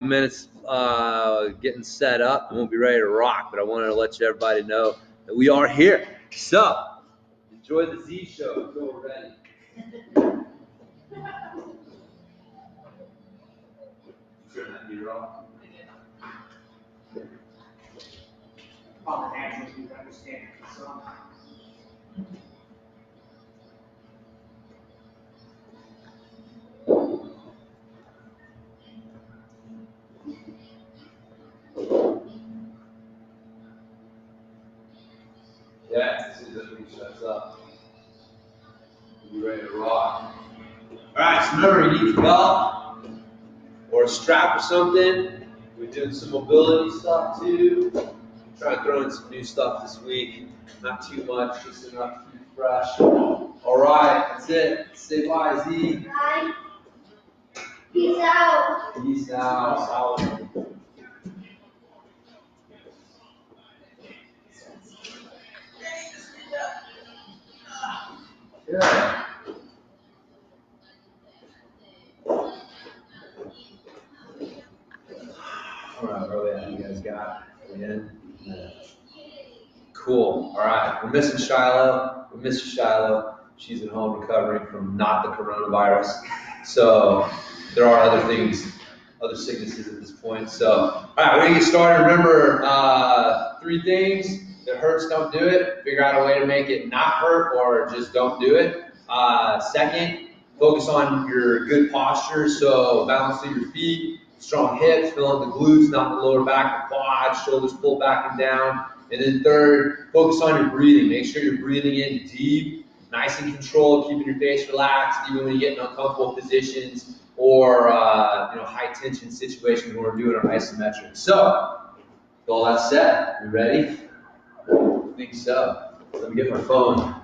Minutes getting set up and we'll be ready to rock, but I wanted to let everybody know that we are here. So enjoy the Z show until we're ready. Turn that meter off. On the actions you understand. So Yeah, as soon as everything shuts up, we'll be ready to rock. Alright, so remember you need a belt or a strap or something. We're doing some mobility stuff too. Try and throw in some new stuff this week. Not too much, just enough to keep fresh. Alright, that's it. Say bye, Z. Bye. Peace out. Peace out. Yeah. Alright, where are we at? You guys got it in? Yeah. Cool. Alright, we're missing Shiloh. She's at home recovering from not the coronavirus. So there are other things, other sicknesses at this point. So, alright, we're gonna get started. Remember, 3 things. If it hurts, don't do it. Figure out a way to make it not hurt or just don't do it. Second, focus on your good posture. So balance through your feet, strong hips, fill up the glutes, not the lower back, the quads, shoulders pull back and down. And then third, focus on your breathing. Make sure you're breathing in deep, nice and controlled, keeping your face relaxed, even when you get in uncomfortable positions or high tension situations when we're doing our isometric. So, with all that said, you ready? I think so. Let me get my phone.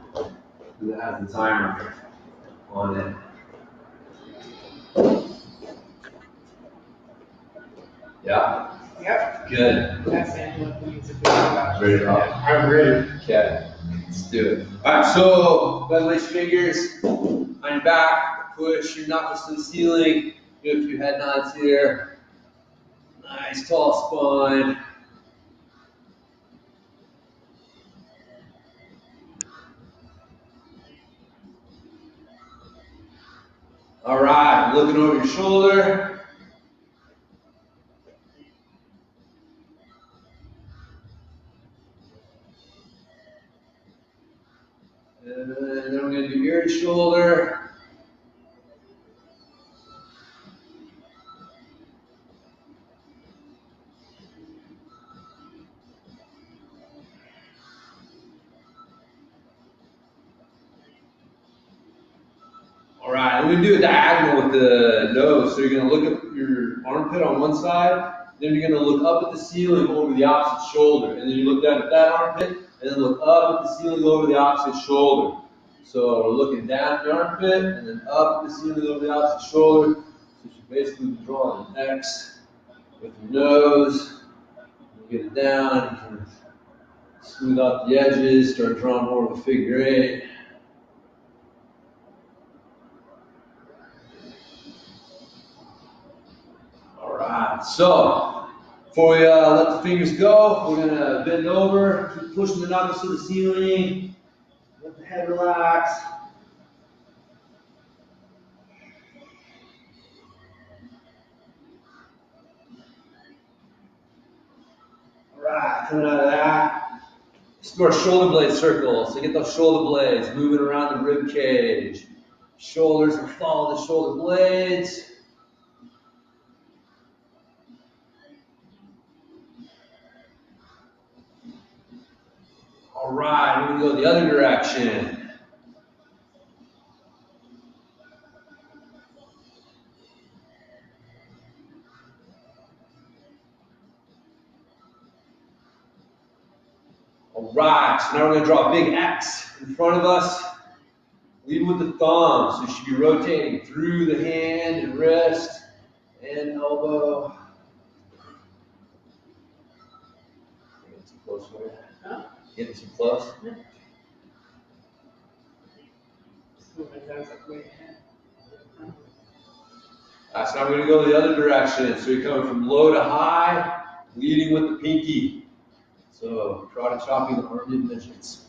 That has the timer on it. Yeah? yep. Good. That's Angela who needs to figure out. Ready to rock? I'm ready. Okay, let's do it. Alright, so place your fingers on your back, push your knuckles to the ceiling, do a few head nods here. Nice tall spine. Alright, looking over your shoulder. And then I'm going to do ear to shoulder. Alright, I'm going to do a diagonal with the nose. So you're going to look at your armpit on one side, then you're going to look up at the ceiling over the opposite shoulder. And then you look down at that armpit, and then look up at the ceiling over the opposite shoulder. So we're looking down at the armpit, and then up at the ceiling over the opposite shoulder. So you're basically drawing an X with your nose. You get it down, you can smooth out the edges, start drawing more of a figure 8. Alright, so before we let the fingers go, we're going to bend over, keep pushing the knuckles to the ceiling, let the head relax. Alright, coming out of that, let's do our shoulder blade circles. So get those shoulder blades moving around the rib cage. Shoulders will follow the shoulder blades. Alright, we're going to go the other direction. Alright, so now we're going to draw a big X in front of us. Lead with the thumb, so you should be rotating through the hand and wrist and elbow. Getting too close for you? Huh? Getting too close? Yeah. Moving down like way ahead. So now we're gonna go the other direction. So you're coming from low to high, leading with the pinky. So karate chopping the arm in midgets.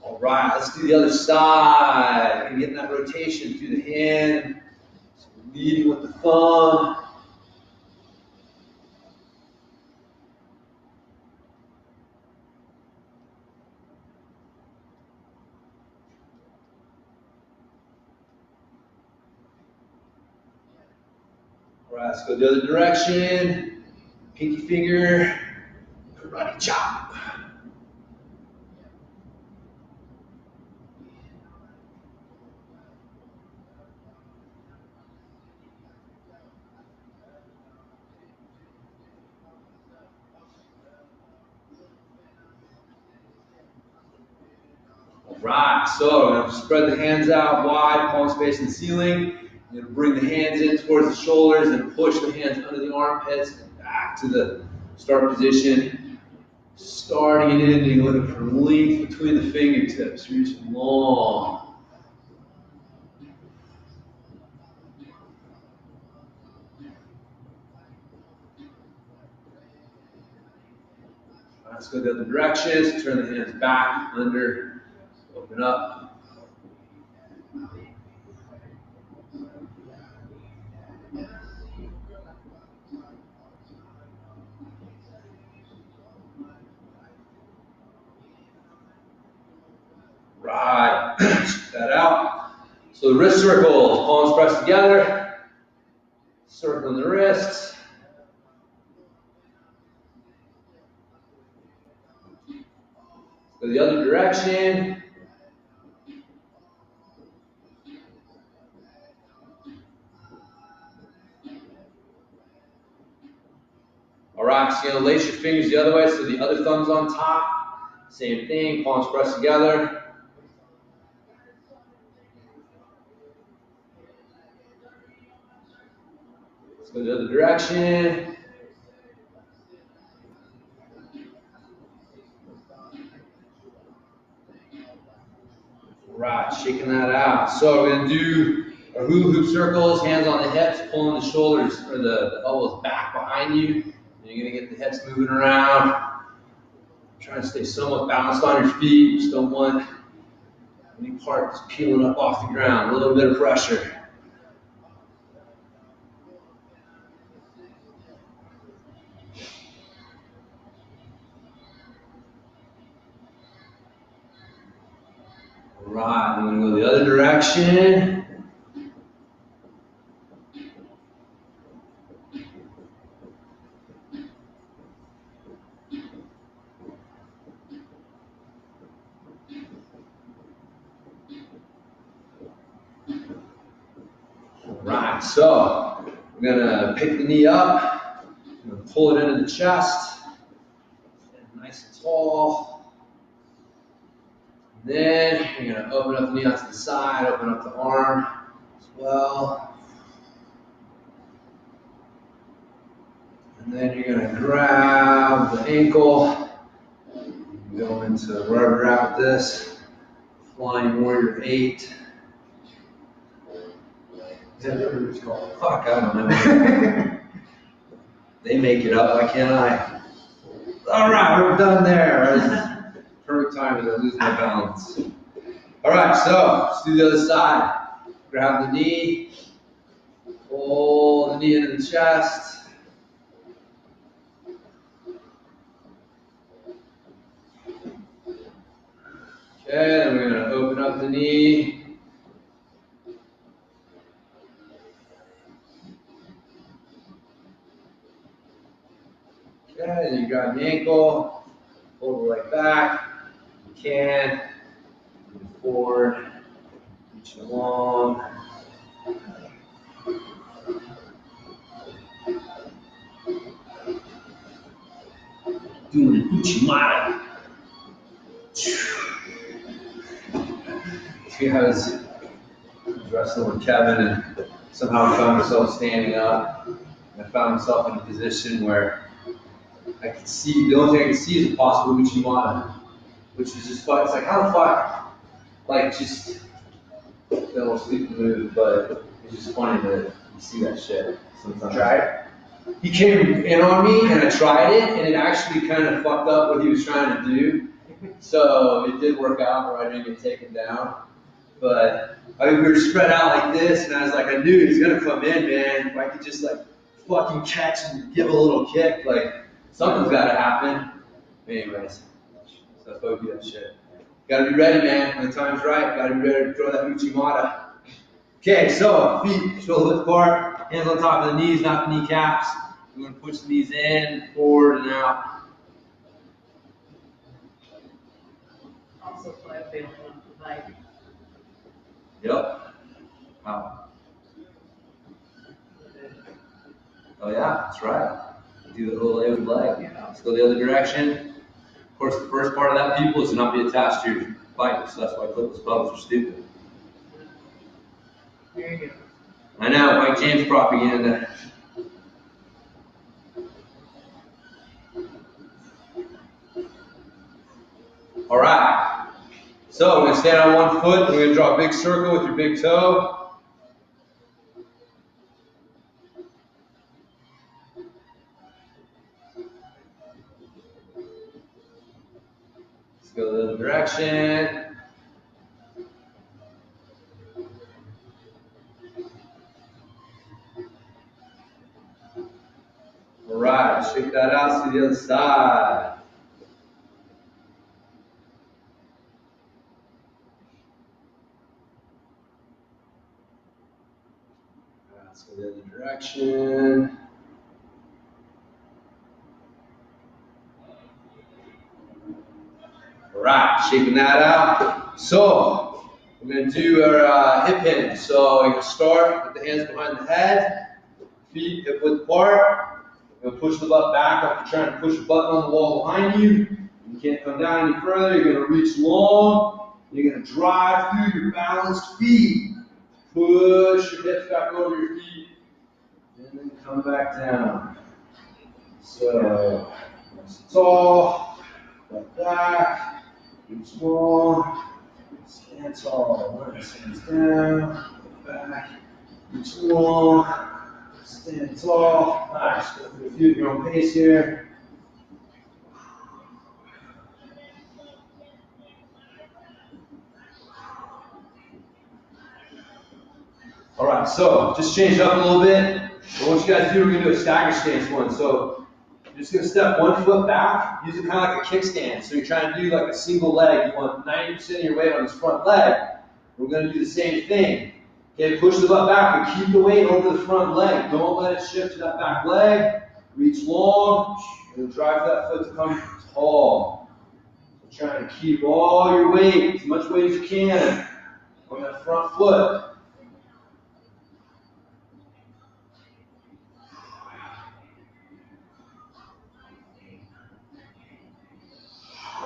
All right, let's do the other side. You're getting that rotation through the hand. So leading with the thumb. All right, let's go the other direction. Pinky finger, karate chop. All right, so we're gonna spread the hands out wide, palms facing the ceiling. You're gonna bring the hands in towards the shoulders and push the hands under the armpits and back to the start position. Starting it in, you're looking for length between the fingertips, reaching long. Let's go the other direction. So turn the hands back, under, open up. Right, check that out. So the wrist circles, palms pressed together, circling the wrists. Go the other direction. All right, so you're gonna lace your fingers the other way, so the other thumb's on top. Same thing, palms pressed together. Let's go the other direction. All right, shaking that out. So we're gonna do our hula hoop circles, hands on the hips, pulling the shoulders or the elbows back behind you. And you're gonna get the hips moving around. Trying to stay somewhat balanced on your feet. Just don't want any part just peeling up off the ground. A little bit of pressure. All right, I'm gonna go the other direction. Right, so we're gonna pick the knee up, we're gonna pull it into the chest, nice and tall. Then you're gonna open up the knee out to the side, open up the arm as well. And then you're gonna grab the ankle, go into wherever you're at with this, Flying Warrior 8. Is that what it's called? Fuck, I don't know. They make it up, why can't I? All right, we're done there. Perfect time as I lose my balance. All right, so let's do the other side. Grab the knee, pull the knee into the chest. Okay, then we're gonna open up the knee. Okay, then you grab the ankle, pull the leg back. You can move forward, reach along. Doing an Uchimata. I was wrestling with Kevin and somehow I found myself standing up. And I found myself in a position where I could see, the only thing I could see is a possible Uchimata, which is just fun. It's like, how the fuck, like, just, they almost leave the move, but it's just funny that you see that shit sometimes. Try it. He came in on me and I tried it and it actually kind of fucked up what he was trying to do. So it did work out where I didn't get taken down. But I mean, we were spread out like this and I was like, I knew he was gonna come in, man. If I could just like fucking catch and give a little kick, like something's gotta happen. Anyways, so that's why we do that shit. Gotta be ready, man. When the time's right, gotta be ready to throw that Uchimata. Okay, so feet shoulder width apart, hands on top of the knees, not the kneecaps. We're gonna push the knees in, forward and out. Also play available on the bike. Yep. Wow. Oh yeah, that's right. Do the whole leg with leg. Yeah. Let's go the other direction. Of course, the first part of that pupil is to not be attached to your bike, so that's why clipless pedals are stupid. There you go. I know, Mike James propaganda. All right. So we're gonna stand on one foot. We're gonna draw a big circle with your big toe. Let's go the other direction. All right, shake that out to the other side. Let's go the other direction. All right, shaking that out. So we're gonna do our hip hinge. So you're gonna start with the hands behind the head, feet hip width apart. You're gonna push the butt back after trying to push a button on the wall behind you. You can't come down any further. You're gonna reach long. You're gonna drive through your balanced feet. Push your hips back over your feet, and then come back down. So nice and tall, like that. Reach long, stand tall. Nice, hands down, back. Reach long, stand tall. Nice. Go through a few at your own pace here. All right, so just change it up a little bit. What you guys do, we're gonna do a stagger stance one. So you're just gonna step one foot back, use it kind of like a kickstand. So you're trying to do like a single leg. You want 90% of your weight on this front leg. We're gonna do the same thing. Okay, push the butt back, but keep the weight over the front leg. Don't let it shift to that back leg. Reach long, and drive that foot to come tall. So trying to keep all your weight, as much weight as you can, on that front foot.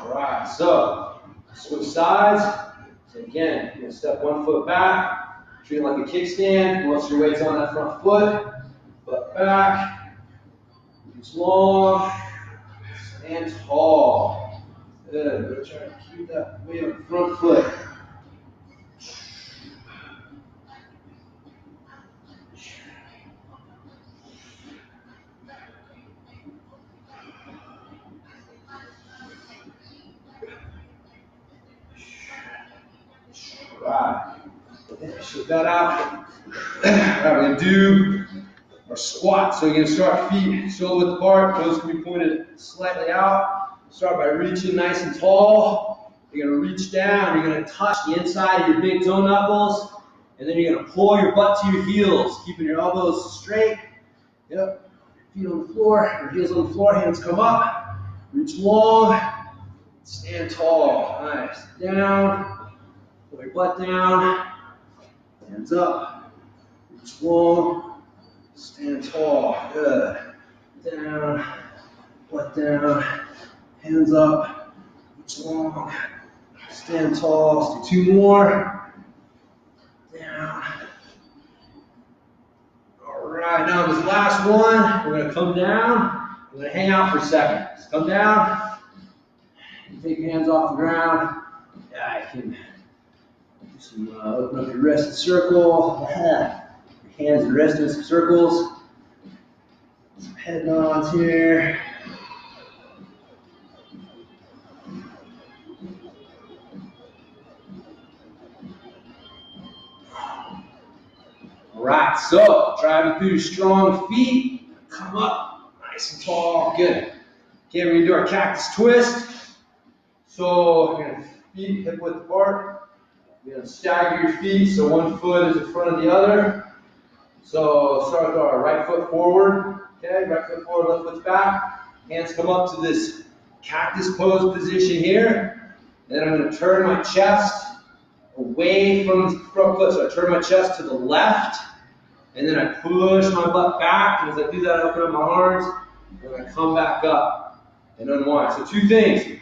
All right, so switch sides. So again, you're gonna step one foot back, treat it like a kickstand. Once your weight's on that front foot, butt back, reach long, stand tall. Good. We're trying to keep that weight on the front foot. Right. Shake that out. All right, we're gonna do our squat. So you're gonna start feet shoulder width apart. Toes can be pointed slightly out. Start by reaching nice and tall. You're gonna reach down. You're gonna touch the inside of your big toe knuckles, and then you're gonna pull your butt to your heels, keeping your elbows straight. Yep. Feet on the floor, your heels on the floor. Hands come up. Reach long. Stand tall. Nice. Down. Pull your butt down, hands up, reach long, stand tall, good. Down, butt down, hands up, reach long, stand tall. Let's do two more. Down. All right, now this last one, we're gonna come down. I'm gonna hang out for a second. Just come down, take your hands off the ground. Yeah, I can do some, open up your wrist in circle. Your hands and wrist in some circles. Some head nods here. All right, so driving through your strong feet, come up nice and tall, good. Okay, we're gonna do our cactus twist. So we're gonna feet hip width apart. You're gonna stagger your feet so one foot is in front of the other. So start with our right foot forward. Okay, right foot forward, left foot's back. Hands come up to this cactus pose position here. Then I'm gonna turn my chest away from the front foot. So I turn my chest to the left, and then I push my butt back. And as I do that, I open up my arms, and I come back up and unwind. So two things.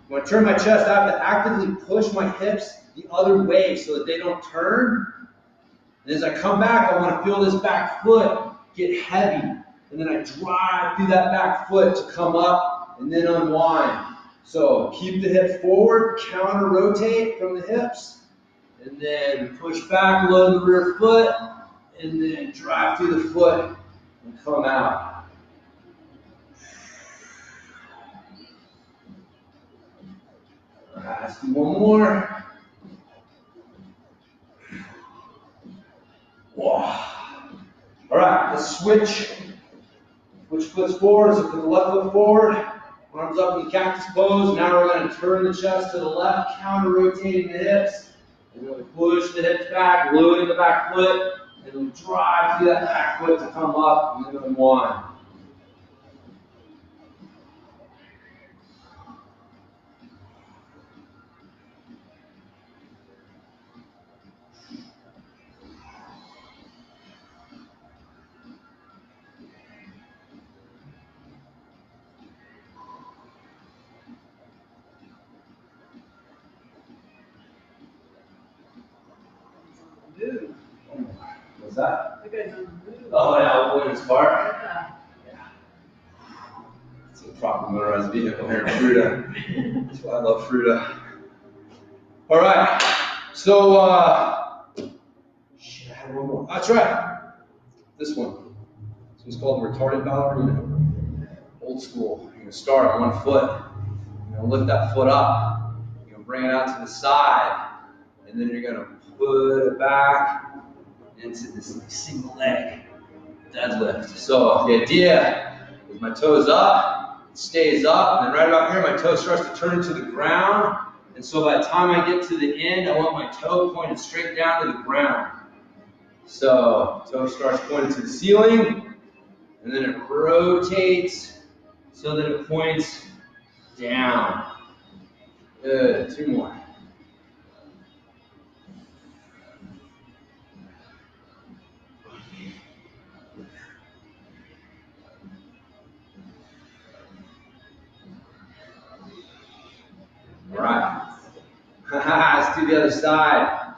When I turn my chest, I have to actively push my hips the other way so that they don't turn. And as I come back, I want to feel this back foot get heavy. And then I drive through that back foot to come up and then unwind. So keep the hips forward, counter rotate from the hips, and then push back, load the rear foot, and then drive through the foot and come out. All right, let's do one more. Whoa. All right, let's switch. Switch foots forward, so put the left foot forward, arms up in the cactus pose. Now we're going to turn the chest to the left, counter rotating the hips. And then we push the hips back, loading the back foot, and then we drive through that back foot to come up and then unwind. Move. What's that? You guys on the move. Oh, yeah, Williams Park. Yeah. Yeah. It's a proper motorized vehicle here in Fruita. That's why I love Fruita. All right, so, shit, I had one more. That's right. This one. This one's called retarded ballerina. Old school. You're going to start on one foot. You're going to lift that foot up. You're going to bring it out to the side. And then you're going to put it back into this single leg deadlift. So the idea is my toes up, it stays up, and then right about here my toe starts to turn to the ground. And so by the time I get to the end, I want my toe pointed straight down to the ground. So toe starts pointing to the ceiling, and then it rotates so that it points down. Good, two more. All right, let's do the other side.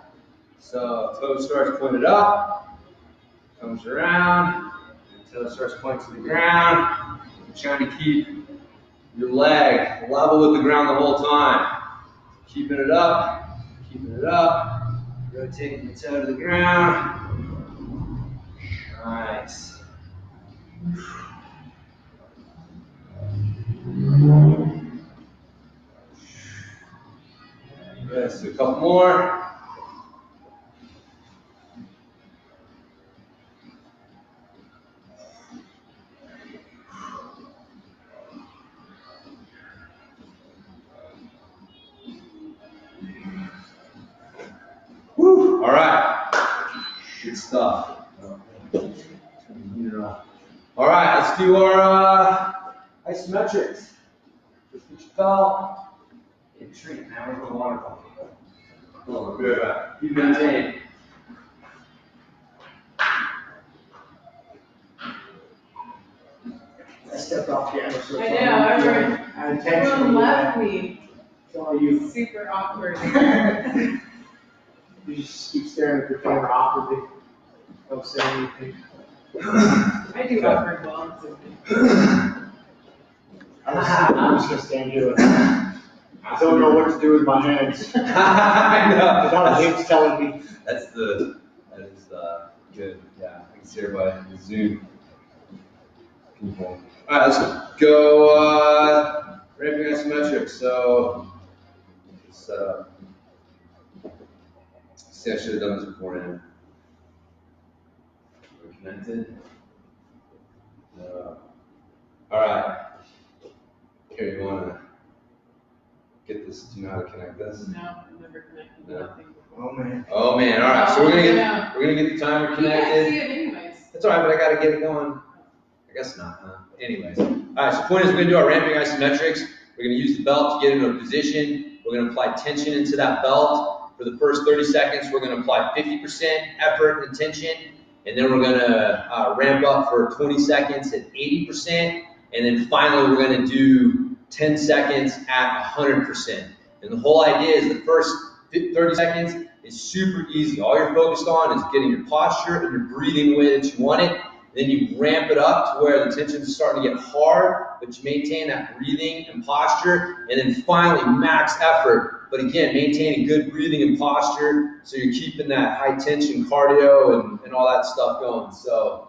So toe starts pointed up, comes around, toe starts pointing to the ground. You're trying to keep your leg level with the ground the whole time. Keeping it up, rotating the toe to the ground. Nice. Yes, a couple more. Woo. All right. Good stuff. All right, let's do our isometrics. Just get your belt. Get a treat. Now we're going to waterfall. Hold on, we'll be right back. Keep maintaining. I stepped off camera, so I know, everyone left me. It's all you. Super awkward. You just keep staring at your camera awkwardly. Don't say anything. I do awkward bonds. I'm just gonna stand here. I don't know what to do with my hands. I know. Without Hinge telling me. That is good. Yeah, I can see everybody in Zoom. People. All right, let's go. Ramping isometric. So, set up. See, I should have done this beforehand. We're connected. All right. Here, you want to get this? Do you know how to connect this? No, I've never connected No. nothing before. Oh man. Oh man! All right, so we're gonna get the timer You connected. can't see it anyways. That's all right, but I gotta get it going. I guess not, huh? Anyways. All right, so the point is we're gonna do our ramping isometrics. We're gonna use the belt to get into a position. We're gonna apply tension into that belt. For the first 30 seconds, we're gonna apply 50% effort and tension. And then we're gonna ramp up for 20 seconds at 80%. And then finally, we're gonna do 10 seconds at 100%. And the whole idea is the first 30 seconds is super easy. All you're focused on is getting your posture and your breathing the way that you want it. Then you ramp it up to where the tension is starting to get hard, but you maintain that breathing and posture. And then finally, max effort. But again, maintaining good breathing and posture so you're keeping that high tension cardio and all that stuff going. So,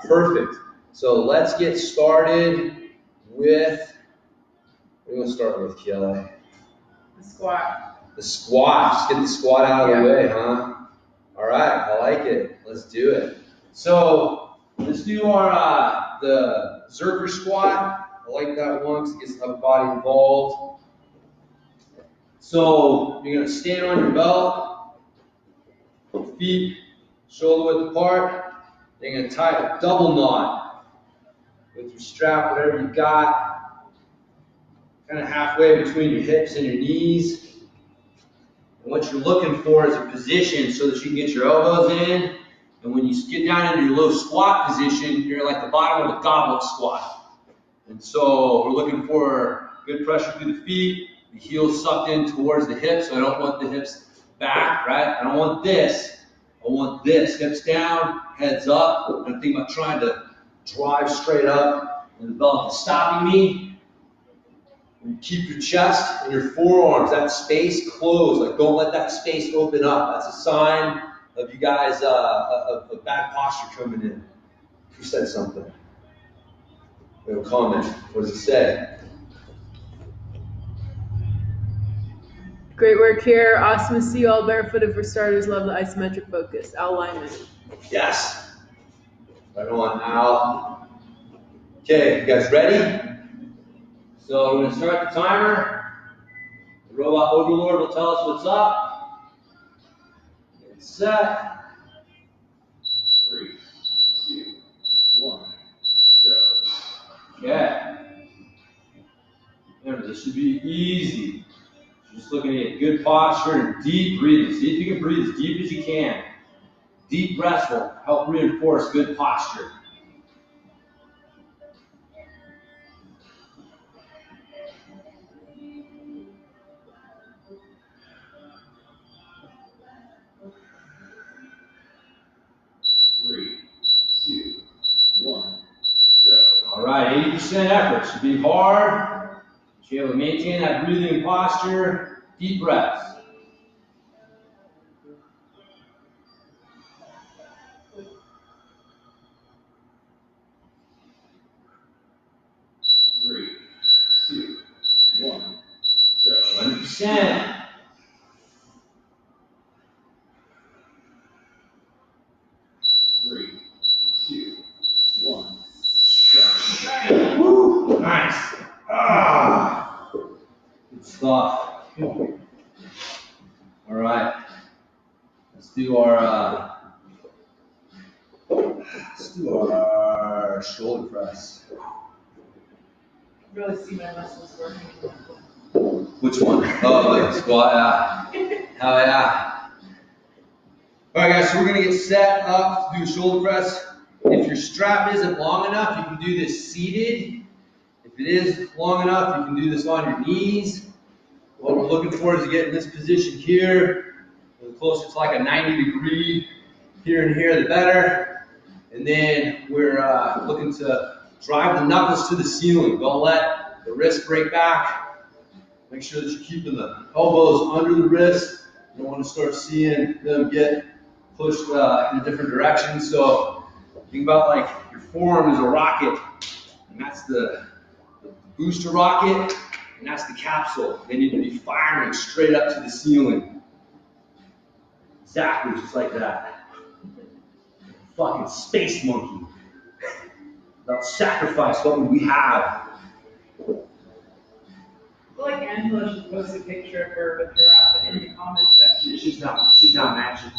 perfect. So let's get started with, we're going to start with Kiele. The squat. The squat, just get the squat out of the way, huh? All right, I like it. Let's do it. So let's do our the Zerker squat. I like that one because it gets the upper body involved. So you're gonna stand on your belt, feet shoulder width apart. Then you're gonna tie a double knot with your strap, whatever you got, kind of halfway between your hips and your knees. And what you're looking for is a position so that you can get your elbows in. And when you get down into your low squat position, you're like the bottom of a goblet squat. And so we're looking for good pressure through the feet, the heels sucked in towards the hips. So I don't want the hips back, right? I don't want this. I want this. Hips down, heads up. And I'm thinking about trying to drive straight up. And the belt is stopping me. And keep your chest and your forearms, that space closed. Like, don't let that space open up. That's a sign of you guys, of bad posture coming in. Who said something? We have a comment. What does it say? Great work here. Awesome to see you all barefooted for starters. Love the isometric focus. Alignment. Yes. Right on, Al. Okay, you guys ready? So we're going to start the timer. The robot overlord will tell us what's up. Get set. 3, 2, 1, go. Okay. Remember, this should be easy. You're just looking at good posture and deep breathing. See if you can breathe as deep as you can. Deep breaths will help reinforce good posture. All right, 80% effort. Should be hard. Should be able to maintain that breathing and posture. Deep breaths. Three, 2, 1, go. 100%. Woo, nice. Ah, good stuff. All right, let's do our shoulder press. Really see my muscles working. Which one? Oh, the squat. Yeah. Hell yeah. All right, guys. So we're gonna get set up to do a shoulder press. If your strap isn't long enough, you can do this seated. If it is long enough, you can do this on your knees. What we're looking for is to get in this position here. The closer to like a 90-degree here and here, the better. And then we're looking to drive the knuckles to the ceiling. Don't let the wrist break back. Make sure that you're keeping the elbows under the wrist. You don't want to start seeing them get pushed in a different direction. So think about like your forearm is a rocket, and that's the booster rocket, and that's the capsule. They need to be firing straight up to the ceiling. Exactly, just like that. Fucking space monkey. Don't sacrifice what we have. I feel like Angela should post a picture of her with her outfit in the comments section. She's not matching.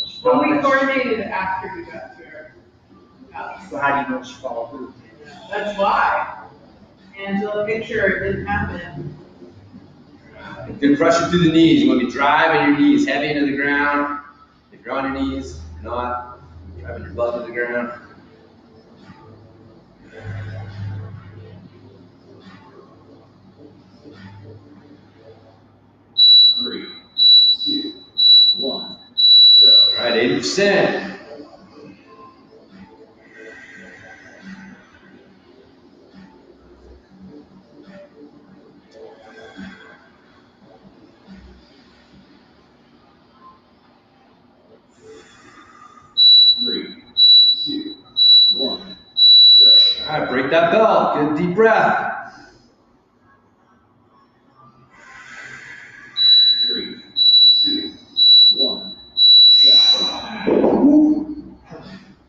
She's But not we matching. coordinated after you got to her house. So how do you know she followed through? That's why. Angela, picture, it didn't happen. Good pressure through the knees. You want to be driving your knees heavy into the ground. If you're on your knees, if you're not, driving your butt to the ground. Three, two, one. All right, 80%. Three, two, one. All right, break that belt. Good deep breath. Three, two, one.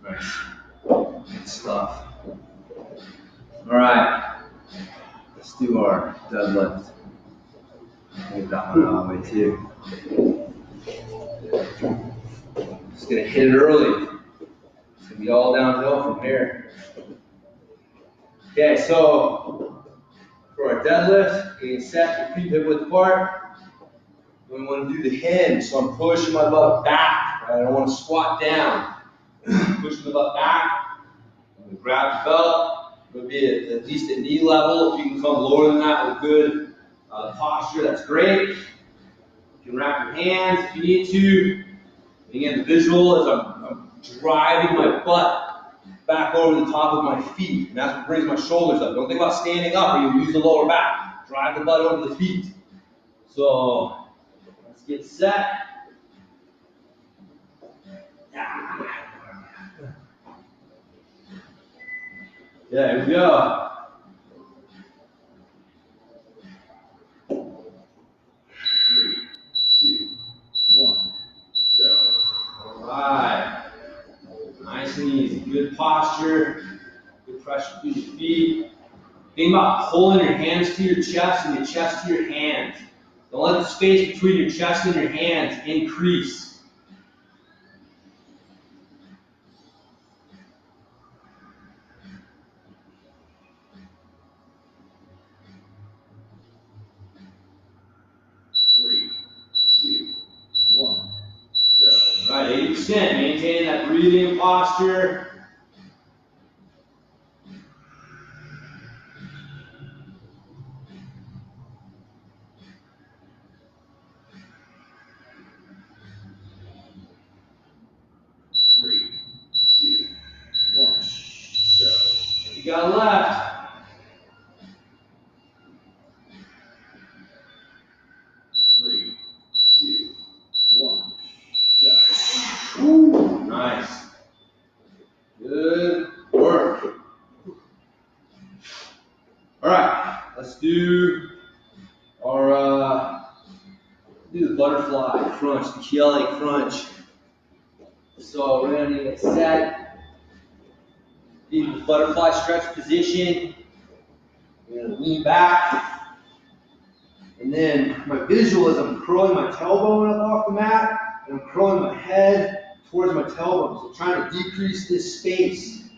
Nice. Good stuff. All right, let's do our deadlift. Move that one out of the way too. Just gonna hit it early. It's gonna be all downhill from here. Okay, so for our deadlift, getting set, your feet hip width apart. We want to do the hinge, so I'm pushing my butt back. Right? I don't want to squat down. Pushing the butt back. I'm going to grab the belt. I'm going to be at least at knee level. If you can come lower than that with good posture, that's great. You can wrap your hands if you need to. And again, the visual is I'm driving my butt back over the top of my feet. And that's what brings my shoulders up. Don't think about standing up or you'll use the lower back. Drive the butt over the feet. So let's get set. Yeah, here we go. Three, two, one, go. All right. Nice and easy. Good posture. Good pressure through your feet. Think about pulling your hands to your chest and your chest to your hands. Don't let the space between your chest and your hands increase. Three, two, one, go. All right, 80%. Maintain that breathing posture. Three, two, one, go. You got left. Three, two, one, go. Woo, nice. Good work. All right, let's do our the butterfly crunch, the KLA crunch. So we're gonna get set. Be in the butterfly stretch position. We're gonna lean back. And then my visual is I'm curling my tailbone up off the mat, and I'm curling my head towards my tailbone. So trying to decrease this space.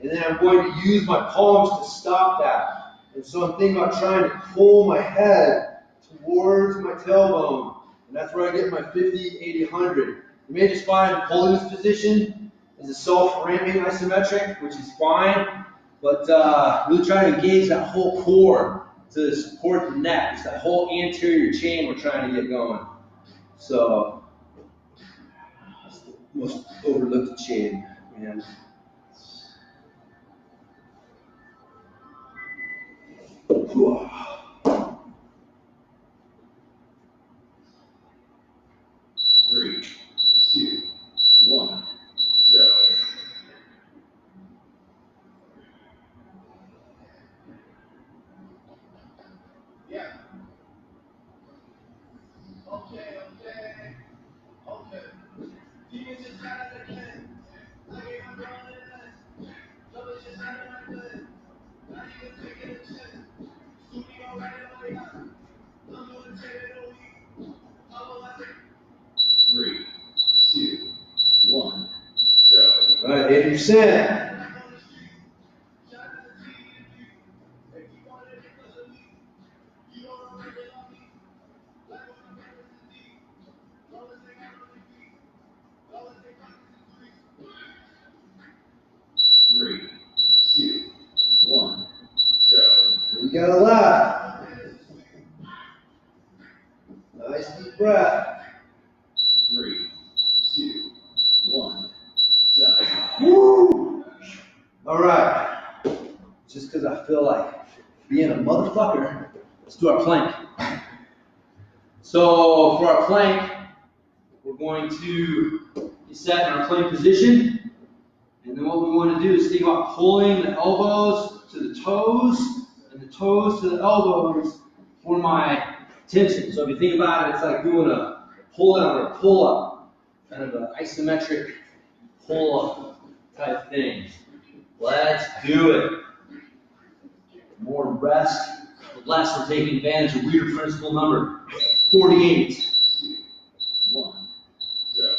And then I'm going to use my palms to stop that. And so I'm thinking about trying to pull my head towards my tailbone. And that's where I get my 50, 80, 100. You may just find holding this position is a self-ramping isometric, which is fine. But really trying to engage that whole core to support the neck. It's that whole anterior chain we're trying to get going. So, that's the most overlooked chain, man. Three, two, one, go. Three, two, one, go. All right, 80%. Three, two, one, go. We got a left. Nice deep breath. Three, two, one, done. Woo! All right. Just because I feel like being a motherfucker, let's do our plank. So for our plank, we're going to be set in our plank position. And then what we want to do is think about pulling the elbows to the toes and the toes to the elbows for my tension. So if you think about it, it's like doing a pull down or a pull up, kind of an isometric pull up type thing. Let's do it. More rest, less we're taking advantage of Weeder principle number 48. 1, go.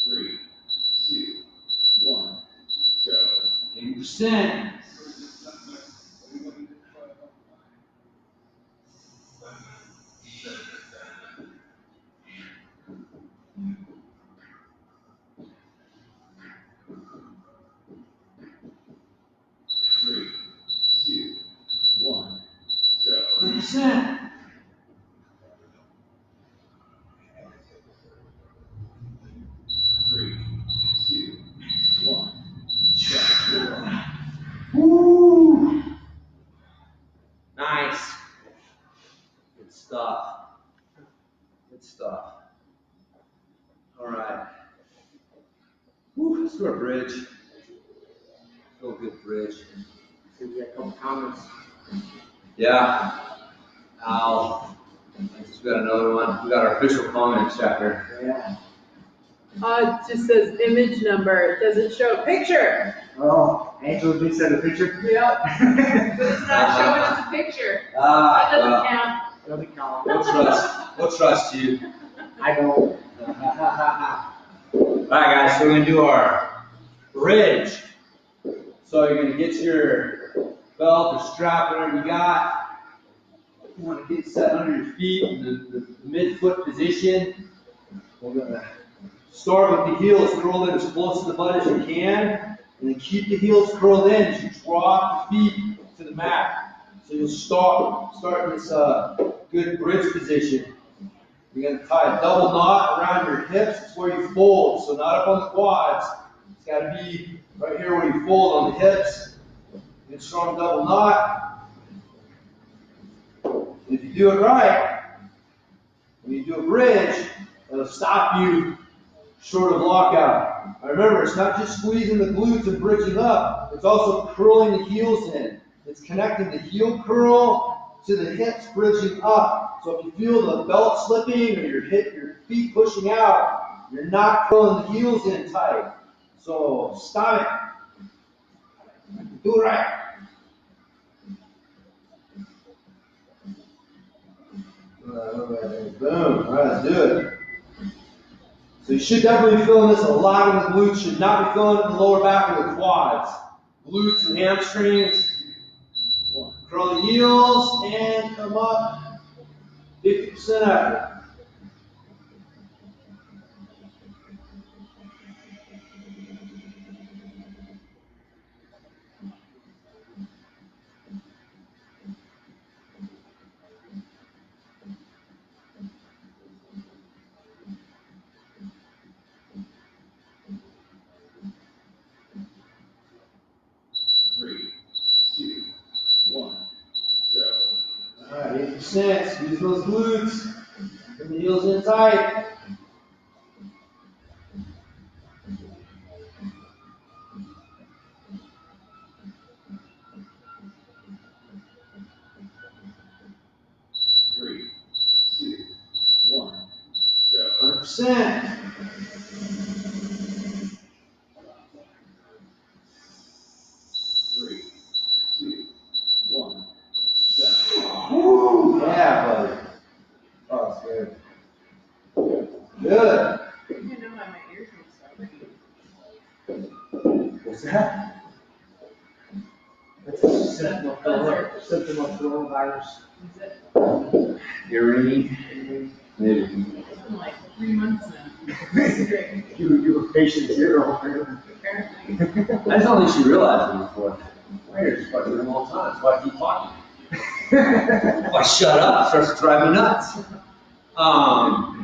Three, two, one, go. 80%. Three, two, one, go. 100%. Three, two, one, check. Woo! Nice. Good stuff. Good stuff. All right. Woo, let's do our bridge. Feel good bridge. So we got a couple comments. Yeah. Al. We got another one. We got our official comments chapter. Yeah. It just says image number. It doesn't show a picture. Oh, Angela did send a picture? Yep. But it's not showing us a picture. That doesn't count. Doesn't count. We'll trust you. I don't. All right, guys, so we're gonna do our bridge. So you're gonna get your belt or strap, whatever you got. You want to get set under your feet in the mid-foot position. We're gonna start with the heels curled in as close to the butt as you can, and then keep the heels curled in as you drop the feet to the mat. So you'll start in this good bridge position. You're going to tie a double knot around your hips. It's where you fold, so not up on the quads. It's got to be right here where you fold on the hips. Get a strong double knot. If you do it right, when you do a bridge, it'll stop you short of lockout. Now remember, it's not just squeezing the glutes and bridging up. It's also curling the heels in. It's connecting the heel curl to the hips, bridging up. So if you feel the belt slipping or your feet pushing out, you're not curling the heels in tight. So stop it. Do it right. Boom. All right, let's do it. So you should definitely be feeling this a lot in the glutes. Should not be feeling it in the lower back or the quads. Glutes and hamstrings. Curl the heels and come up. 50% effort. 80%. Squeeze those glutes. Bring the heels in tight. Three, two, one. 100%. Three, two, one. Woo! Yeah, buddy. Oh, that's good. Good. You know why my ears are so What's that? That's a symptom of coronavirus. Is it? Earring. Maybe. It's been like 3 months now. Straight, You were patient zero. apparently. I just don't think she realized it before. Weird, just fucking them all the time. That's why I keep talking. If I shut up, it starts to drive me nuts. All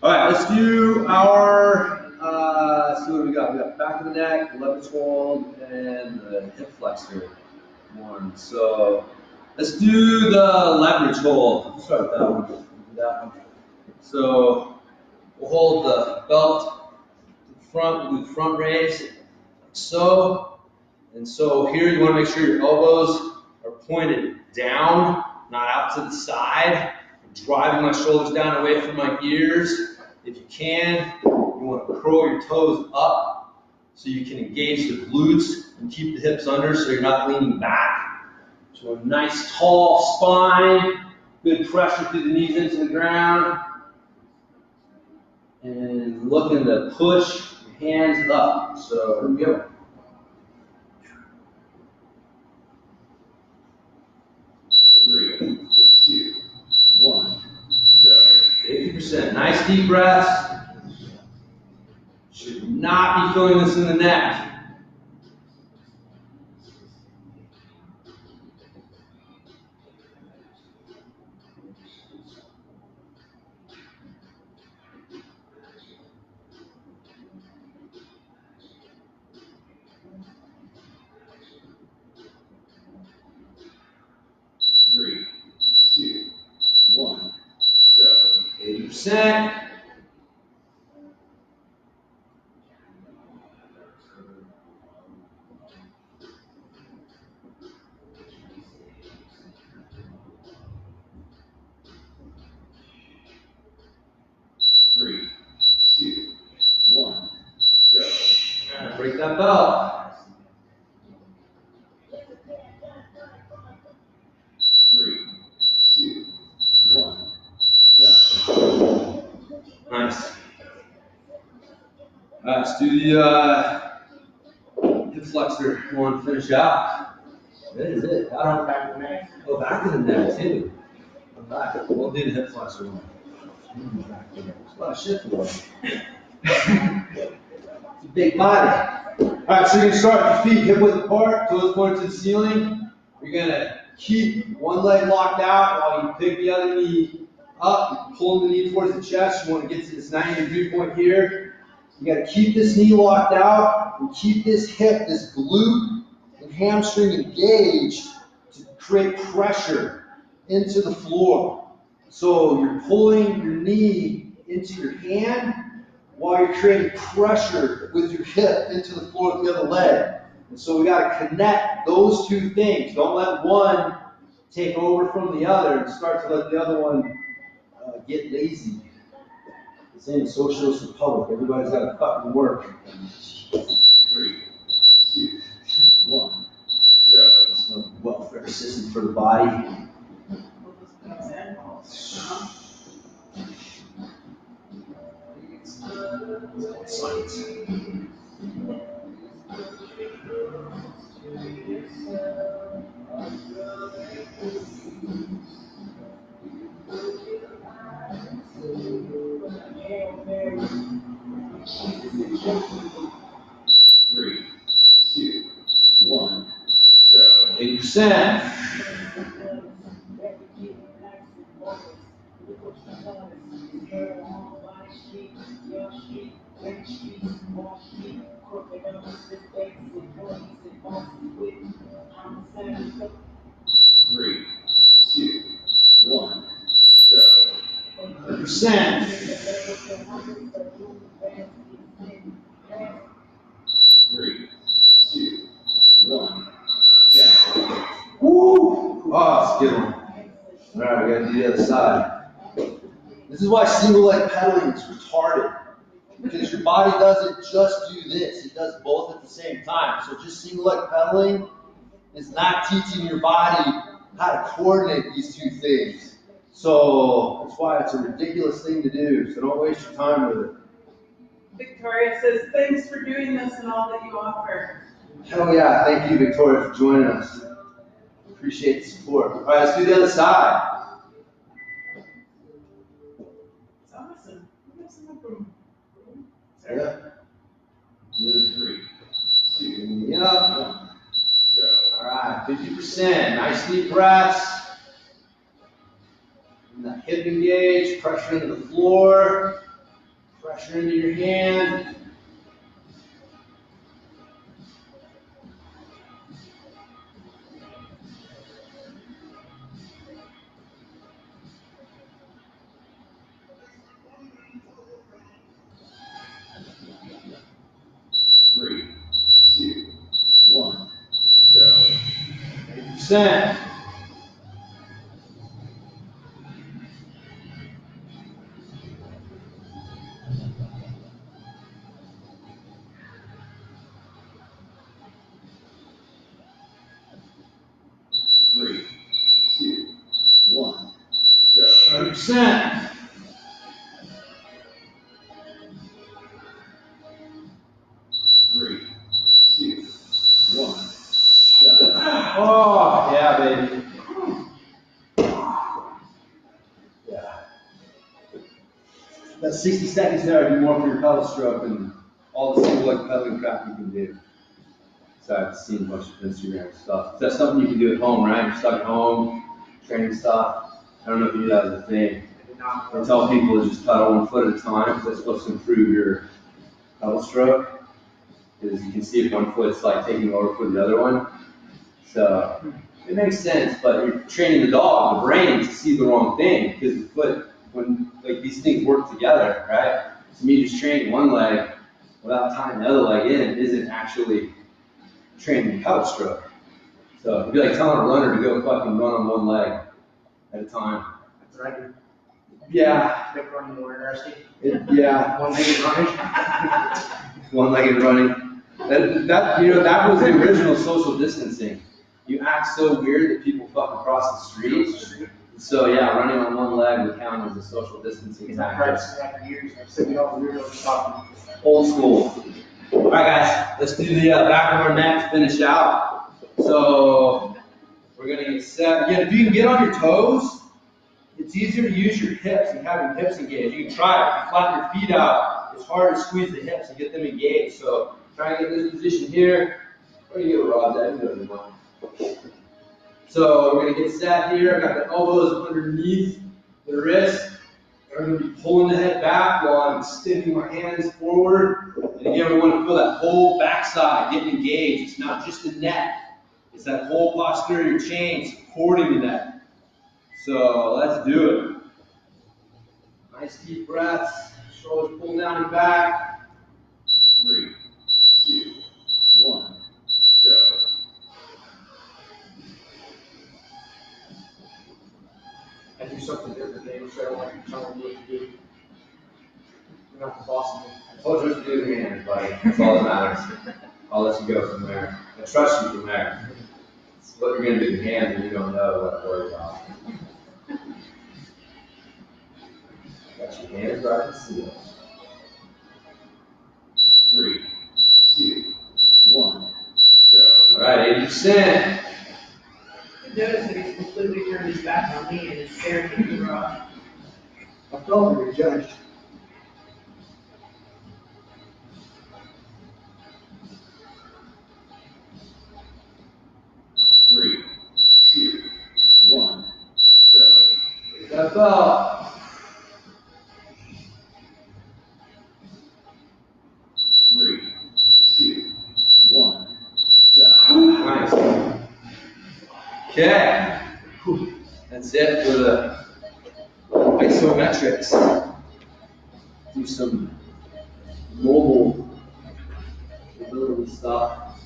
right, let's do our, let's see what we got. We got back of the neck, leverage hold, and the hip flexor one. So let's do the leverage hold. Let's start with that one. Do that one. So we'll hold the belt to the front, we'll do front raise, like so. And so here you want to make sure your elbows are pointed down, not out to the side. I'm driving my shoulders down away from my ears. If you can, you want to curl your toes up so you can engage the glutes and keep the hips under so you're not leaning back. So a nice tall spine, good pressure through the knees into the ground. And looking to push your hands up. So here we go. 3, 2, 1, go. 50%. Nice deep breaths. Should not be feeling this in the neck. Three, two, one, go. 80%. Three, two, one, go. And break that belt. Three, two, one, go. Nice. All right, let's do the hip flexor one. Finish out. That is it. I don't back of the neck. Oh, back of the neck too. All right, we'll do the hip flexor one. There's a lot of shit to learn. It's a big body. All right, so you're gonna start with your feet hip width apart, toes pointed to the ceiling. You're gonna keep one leg locked out while you pick the other knee up. You're pulling the knee towards the chest. You want to get to this 90-degree point here. You got to keep this knee locked out and keep this hip, this glute and hamstring engaged to create pressure into the floor. So you're pulling your knee into your hand while you're creating pressure with your hip into the floor with the other leg. And so we got to connect those two things. Don't let one take over from the other and start to let the other one get lazy. This ain't a socialist republic. Everybody's got to fucking work. 3, 2, 1. It's a welfare system for the body. Science. Three, two, one, go. 80%. Three, two, 1, go. 100%. 3, 2, 1, go. Woo! Oh, it's a good one. All right, we gotta do the other side. This is why single leg pedaling is retarded. Because your body doesn't just do this, it does both at the same time. So just single leg pedaling is not teaching your body how to coordinate these two things. So that's why it's a ridiculous thing to do. So don't waste your time with it. Victoria says, thanks for doing this and all that you offer. Hell yeah, thank you, Victoria, for joining us. Appreciate the support. All right, let's do the other side. It's awesome. We have some from Yeah. 3, 2, Yeah. 1, go. All right, 50%. Nice deep breaths. And that hip engage, pressure into the floor, pressure into your hand. Three, two, 1, go. 80%. Three, two, 1, go. 100%. Three, two, 1, go. Oh, yeah, baby. Yeah. That 60 seconds there, I do more for your pedal stroke than all the single leg pedaling crap you can do. So I've seen a bunch of Instagram stuff. That's something you can do at home, right? You're stuck at home, training stuff. I don't know if you do that as a thing. I tell people to just pedal 1 foot at a time because that's supposed to improve your pedal stroke. Because you can see if 1 foot's like taking over for the other one. So it makes sense, but you're training the dog, the brain, to see the wrong thing because the foot, when like these things work together, right? So me just training one leg without tying the other leg in isn't actually training the pedal stroke. So it'd be like telling a runner to go fucking run on one leg at a time. That's what I do. Yeah. Make running more interesting. Yeah. One-legged running. One-legged running. That was the original social distancing. You act so weird that people fucking cross the street. So yeah, running on one leg would count as a social distancing Because I've tactic. practiced that for years. I've seen all the weirdos talking. Old school. All right, guys, let's do the back of our neck to finish out. So we're gonna get set. Again, if you can get on your toes, it's easier to use your hips and have your hips engaged. You can try it. If you flap your feet out, it's hard to squeeze the hips and get them engaged. So try and get this position here. Or you get a rod that, you know what you want. So we're gonna get set here. I've got the elbows underneath the wrist. I'm going to be pulling the head back while I'm extending my hands forward. And again, we want to feel that whole backside getting engaged. It's not just the neck. It's that whole posterior chain supporting the neck. So let's do it. Nice deep breaths. Shoulders pull down and back. 3, 2, 1, go. I do something different, Dave, so I don't like you telling me what to do. You're not the boss of me. I told you what to do with your hands, buddy. That's all that matters. I'll let you go from there. I trust you from there. It's what you're going to do with your hands and you don't know what to worry about. Got your hands right and seal. 3, 2, 1, go. All right, 80%. Notice that he's completely turned his back on me and is staring at the rock. I felt like a judge. Three, two, 1, go. Step up. 3, 2, 1, go. Nice. Okay. That's it for the isometrics. Do some mobile ability stuff.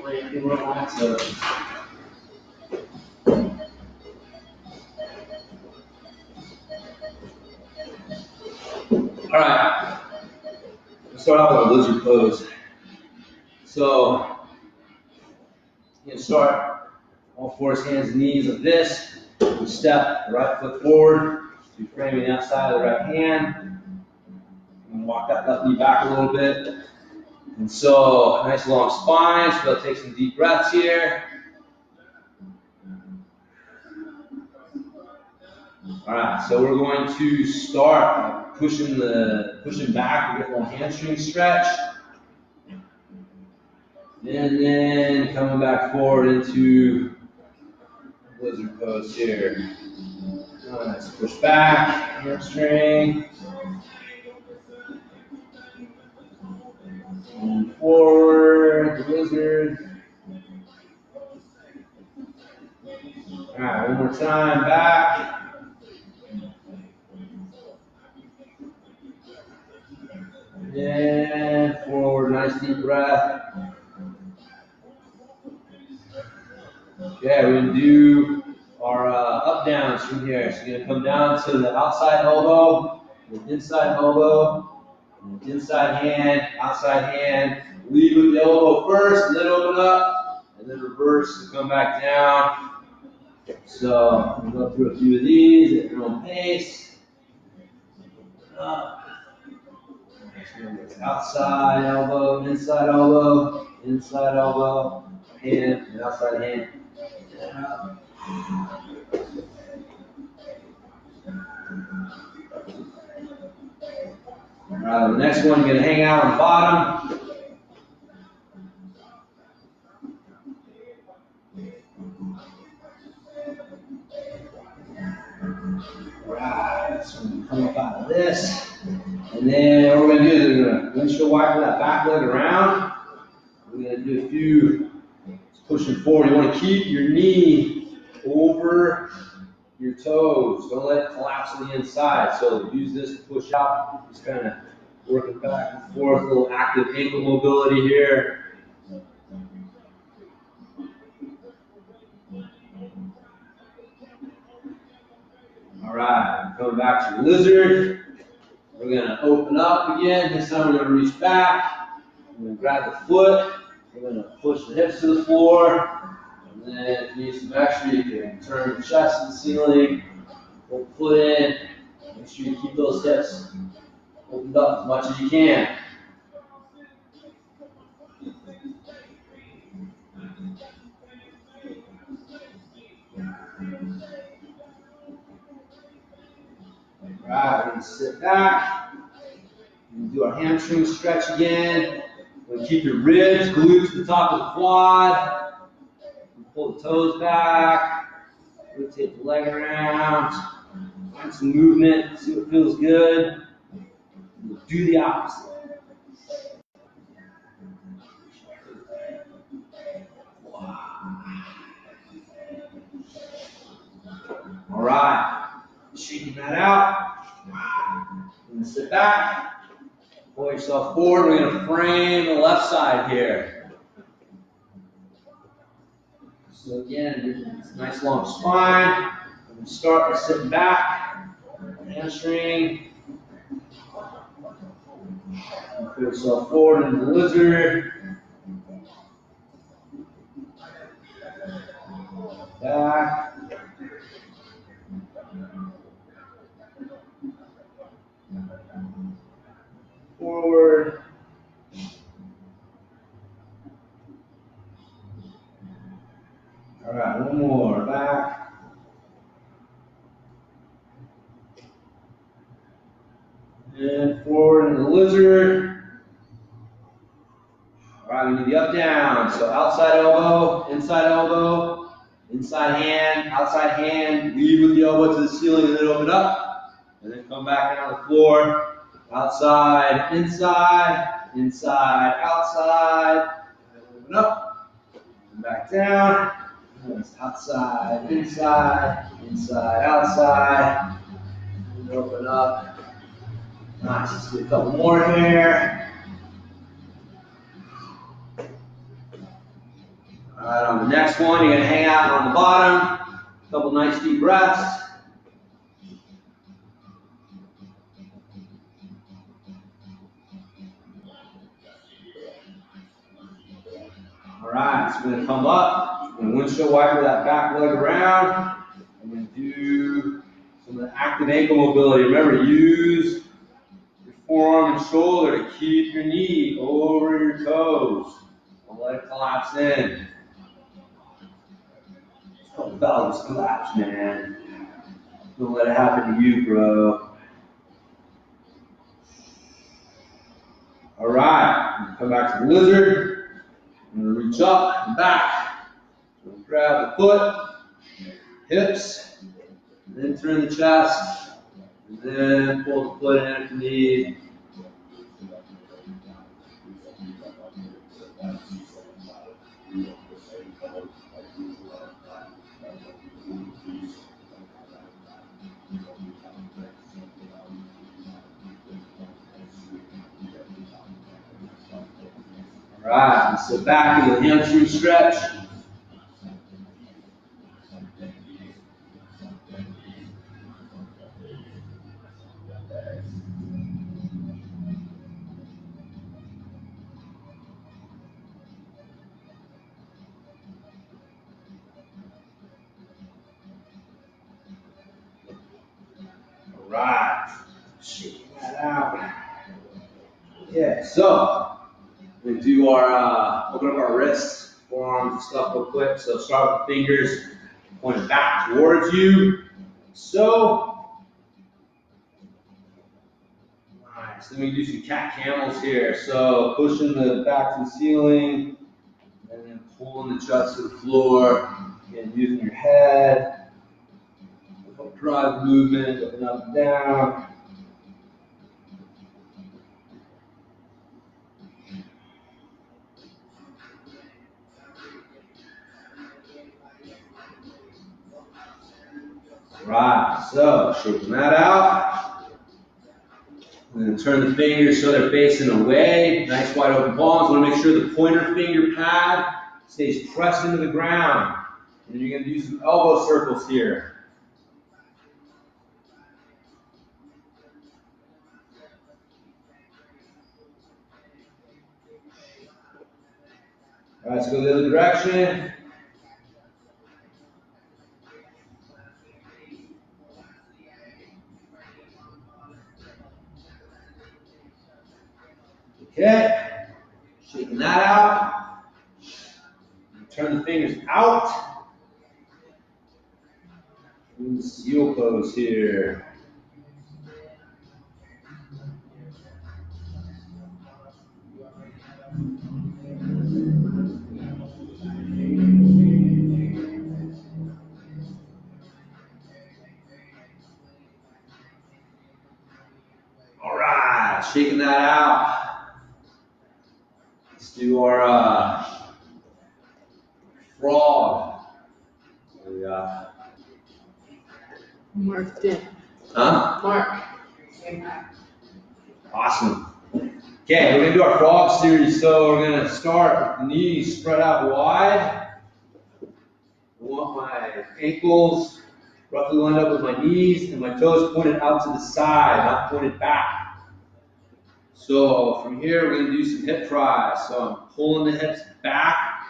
Relax. All right, let's start off with a lizard pose. So, you can start all fours, hands, knees like this. You step the right foot forward, you're framing the outside of the right hand. And walk that left knee back a little bit. And so, nice long spine, so we'll take some deep breaths here. All right, so we're going to start by pushing back, we get a little hamstring stretch. And then coming back forward into lizard pose here. Nice, push back, hamstring. And forward, the lizard. All right, one more time, back. And forward, nice deep breath. Okay, we're going to do our up downs from here. So you're going to come down to the outside elbow, the inside elbow, and inside hand, outside hand. Lead with the elbow first, and then open up, and then reverse to come back down. So we'll go through a few of these at your own pace. Up. Outside elbow, inside elbow, hand, and outside hand. All right, the next one, you're going to hang out on the bottom. All right, so we're going to come up out of this. And then what we're going to do is we're going to windshield wiper that back leg around. We're going to do a few pushing forward. You want to keep your knee over your toes. Don't let it collapse to the inside. So use this to push out. Just kind of working back and forth, a little active ankle mobility here. All right, coming back to the lizard. We're going to open up again. This time we're going to reach back. We're going to grab the foot. We're going to push the hips to the floor. And then if you need some extra, you can turn the chest to the ceiling. Pull the foot in. Make sure you keep those hips opened up as much as you can. All right, we're going to sit back. We're going to do our hamstring stretch again. We're going to keep your ribs glued to the top of the quad. Pull the toes back. Rotate the leg around. Find some movement. See what feels good. We'll do the opposite. All right. Shaking that out. We're going to sit back. Pull yourself forward. We're going to frame the left side here. So again, it's a nice long spine. We're going to start by sitting back. Hamstring. Pull yourself forward into the lizard. Back. Forward. All right, one more. Back. And forward into the lizard. All right, we do the up down. So outside elbow, inside hand, outside hand. Lead with the elbow to the ceiling and then open up. And then come back down to the floor. Outside, inside, outside. And open up. And back down. Outside, inside, inside, outside. And open up. Nice. Let's do a couple more here. All right, on the next one, you're gonna hang out on the bottom. Couple nice deep breaths. All right, so we're gonna come up and windshield wiper that back leg around. I'm gonna do some of the active ankle mobility. Remember, use your forearm and shoulder to keep your knee over your toes. Don't let it collapse in. Oh, pelvis collapse, man. Don't let it happen to you, bro. All right, come back to the lizard. I'm gonna reach up and back. So grab the foot, hips, and then turn the chest, and then pull the foot in at the knee. All right, so back into the hamstring stretch. All right, shaking that out. Yeah, so we do our open up our wrists, forearms, and stuff real quick. So start with the fingers pointed back towards you. So nice. Then we do some cat camels here. So pushing the back to the ceiling, and then pulling the chest to the floor, and using your head. Drive movement, up and up and down. Right, so shaking that out. I'm going to turn the fingers so they're facing away. Nice wide open palms. Want to make sure the pointer finger pad stays pressed into the ground. And you're going to do some elbow circles here. All right, let's go the other direction. Okay, shaking that out. Turn the fingers out. Do the seal pose here. All right, shaking that out. Let's do our frog. There we go. Marked in. Huh? Mark. Awesome. Okay, we're gonna do our frog series. So we're gonna start with the knees spread out wide. I want my ankles roughly lined up with my knees and my toes pointed out to the side, not pointed back. So from here, we're gonna do some hip tries. So I'm pulling the hips back,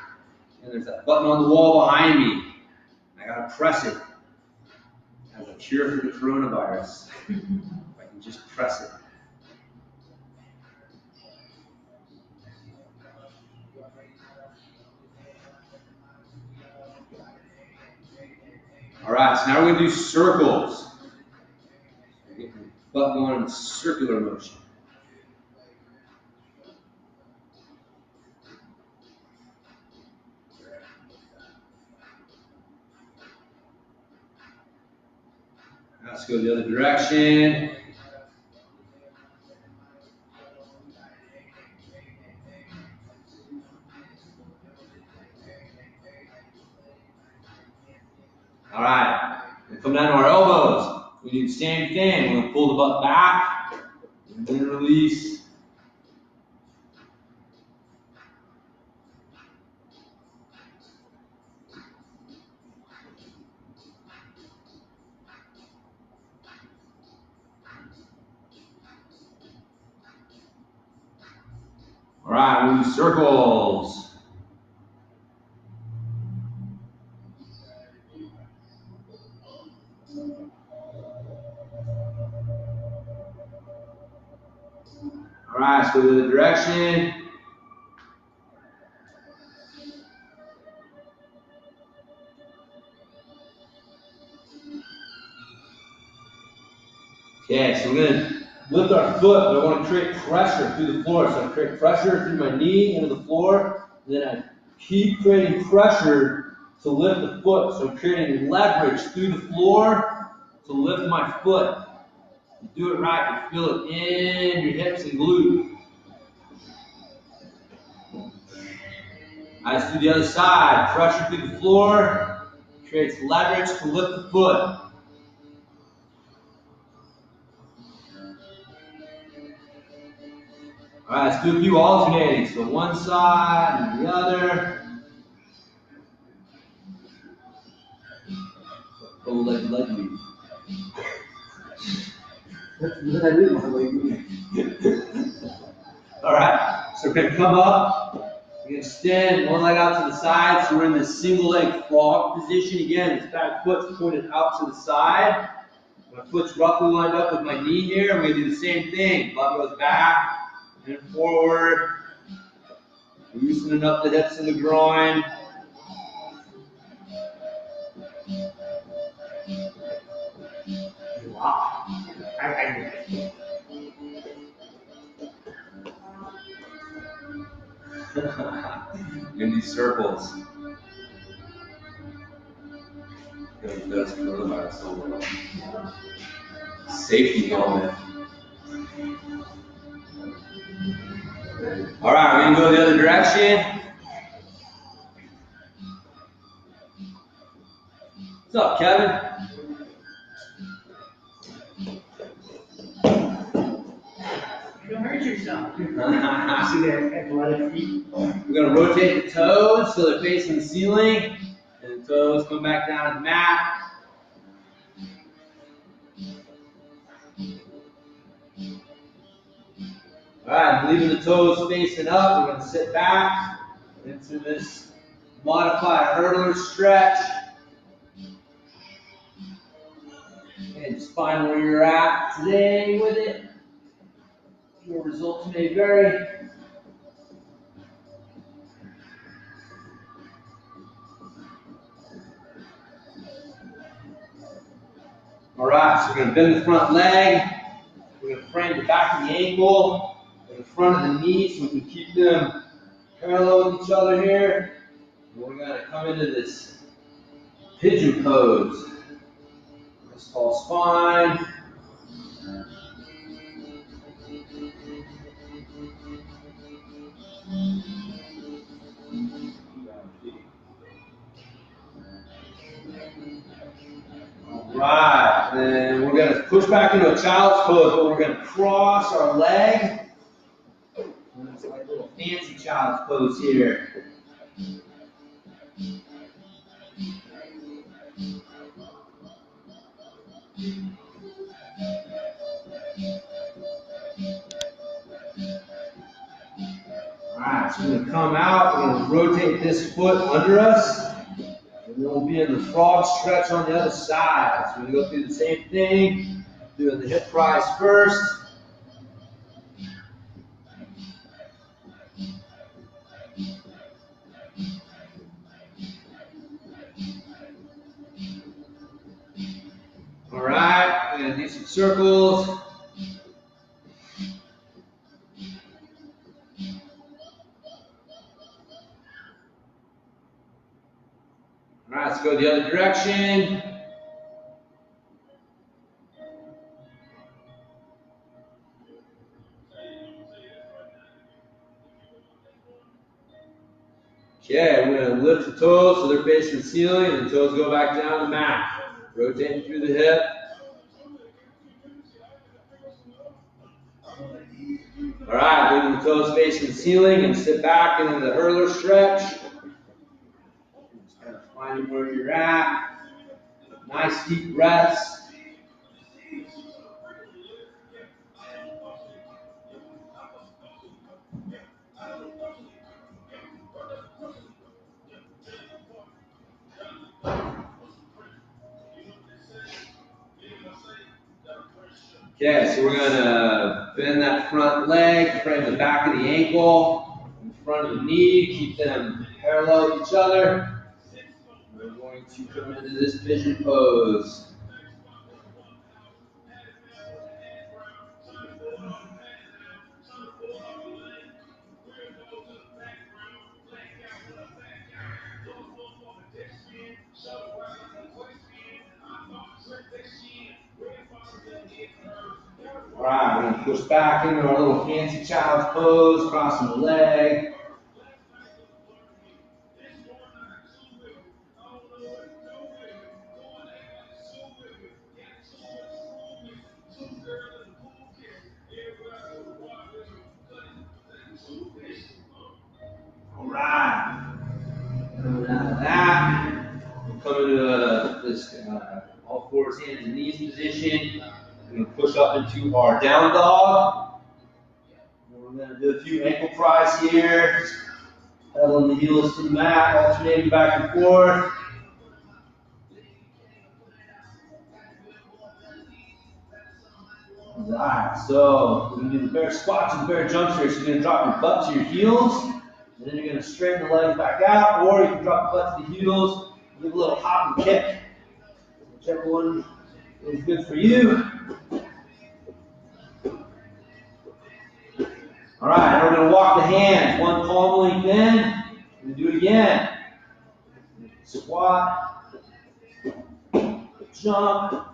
and there's that button on the wall behind me. I gotta press it as a cure for the coronavirus. If I can just press it. All right, so now we're gonna do circles. Get your butt going in a circular motion. Now let's go the other direction. All right. And come down to our elbows. We do the same thing. We're gonna pull the butt back and then release. All right, we'll do circles. All right, let's go to the other direction. Okay, so we're gonna lift our foot, but I want to create pressure through the floor. So I create pressure through my knee into the floor, and then I keep creating pressure to lift the foot. So I'm creating leverage through the floor to lift my foot. You do it right, you feel it in your hips and glute. Let's do the other side. Pressure through the floor creates leverage to lift the foot. All right, let's do a few alternating. So one side and the other. Oh, leg weave. All right, so we're gonna come up, we're gonna extend one leg out to the side, so we're in this single leg frog position. Again, this back foot's pointed out to the side. My foot's roughly lined up with my knee here. I'm gonna do the same thing. Butt goes back and forward, loosening up the hips and the groin. Wow. I In these circles. That's coronavirus so well. Safety helmet. All right, we're gonna go the other direction. What's up, Kevin? Don't hurt yourself. see that athletic feet? We're gonna rotate the toes so they're facing the ceiling, and the toes come back down to the mat. All right, leaving the toes facing up, we're gonna sit back into this modified hurdler stretch. And just find where you're at today with it. Your results may vary. All right, so we're gonna bend the front leg. We're gonna frame the back of the ankle and the front of the knee so we can keep them parallel with each other here. And we're gonna come into this pigeon pose. Nice tall spine. All right, then we're gonna push back into a child's pose, but we're gonna cross our leg. And it's like a little fancy child's pose here. All right, so we're gonna come out, we're gonna rotate this foot under us, and then we'll be in the frog stretch on the other side. So we're gonna go through the same thing, doing the hip rise first. All right, we're gonna do some circles. All right, let's go the other direction. Okay, we're gonna lift the toes so they're facing the ceiling and the toes go back down the mat. Rotating through the hip. All right, leaving the toes facing the ceiling and sit back into the hurler stretch. Just kind of finding where you're at. Nice deep breaths. Okay, so we're gonna bend that front leg, frame the back of the ankle, in front of the knee, keep them parallel with each other. We're going to come into this pigeon pose. All right, we're gonna push back into our little fancy child's pose, crossing the leg. All right, coming out of that, we're coming to this all fours, hands and knees position. We're gonna push up into our down dog. We're gonna do a few ankle pries here. Pedaling the heels to the mat, alternating back and forth. Alright, so we're gonna do the bear squats and bear jumps here. So you're gonna drop your butt to your heels, and then you're gonna straighten the legs back out, or you can drop the butt to the heels, give a little hop and kick. Whichever one is good for you. Alright, we're gonna walk the hands, one palm length in. We're gonna do it again. Squat, jump.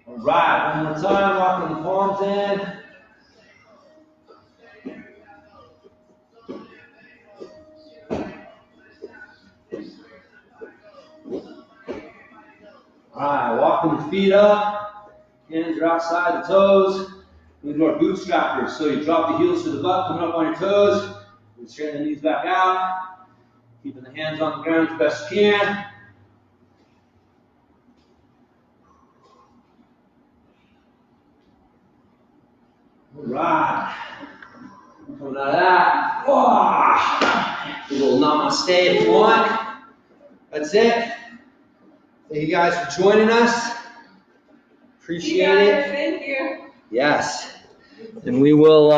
Alright, one more time, walking the palms in. Alright, walking the feet up, hands are outside the toes. We do our bootstrappers. So you drop the heels to the butt, coming up on your toes. You straighten the knees back out, keeping the hands on the ground as best you can. Alright, coming out of that. Oh, a little namaste if you want. That's it. Thank you guys for joining us. Appreciate it. Thank you. Yes. And we will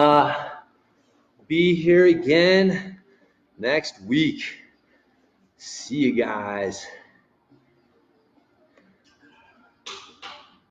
be here again next week. See you guys.